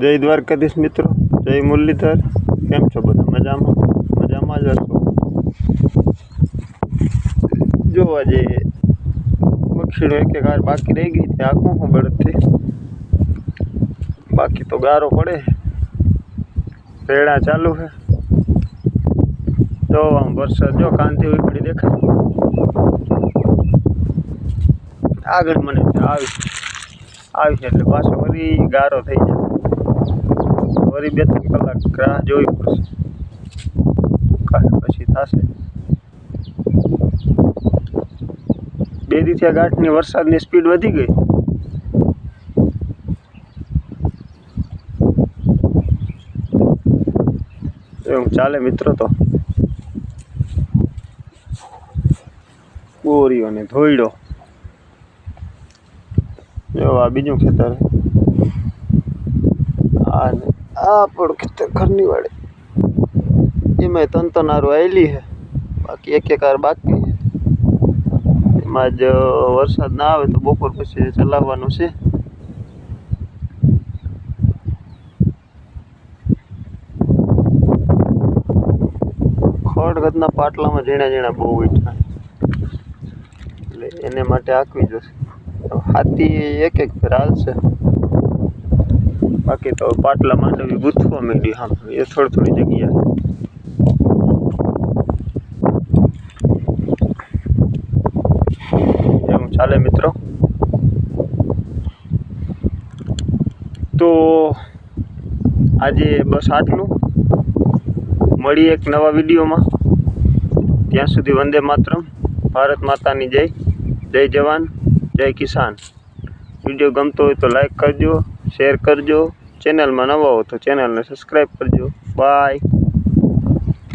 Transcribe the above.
જય દ્વારકાધીશ મિત્રો, જય મુરલીધર. કેમ છો બધા? મજામાં જ હશો. જો આજે પક્ષીનો એક વાર બાકી રહી ગઈ ત્યાં આખું બળદથી, બાકી તો ગારો પડે. રેડા ચાલુ છે. જો આમ વરસાદ જો કાંતિ ઉપડી દેખાય આગળ મને આવી છે એટલે પાછો વળી ગારો થઈ જાય. વળી 2-3 કલાક રાહ જોવી પડશે, પછી થશે. 2 દિવસે ગાંઠની વરસાદની સ્પીડ વધી ગઈ. એવું ચાલે મિત્રો. તો બોરીઓ ને ધોઈડો. જો આ બીજું ખેતર, આ આપણું ખેતર ઘરની વાડી, એમાં તંતનારું આવેલી છે. બાકી એક વાર બાકી છે. એમાં જ વરસાદ ના આવે તો બપોર પછી ચલાવવાનું છે. ખડગતના પાટલામાં ઝીણા બહુ ઉઠા, એટલે એને માટે આંકવી જશે. હાથી એક ફેર હાલશે, બાકી તો પાટલા માંડવી ગૂંથવા માંડી. હા, એ થોડી જગ્યા એમ ચાલે મિત્રો. તો આજે બસ આટલું. મળીએ એક નવા વિડીયોમાં. ત્યાં સુધી વંદે માતરમ. ભારત માતાની જય. જય જવાન, જય કિસાન. વિડીયો ગમતો હોય તો લાઈક કરજો, શેર કરજો. ચેનલમાં નવા હો તો ચેનલને સબસ્ક્રાઈબ કરજો. બાય.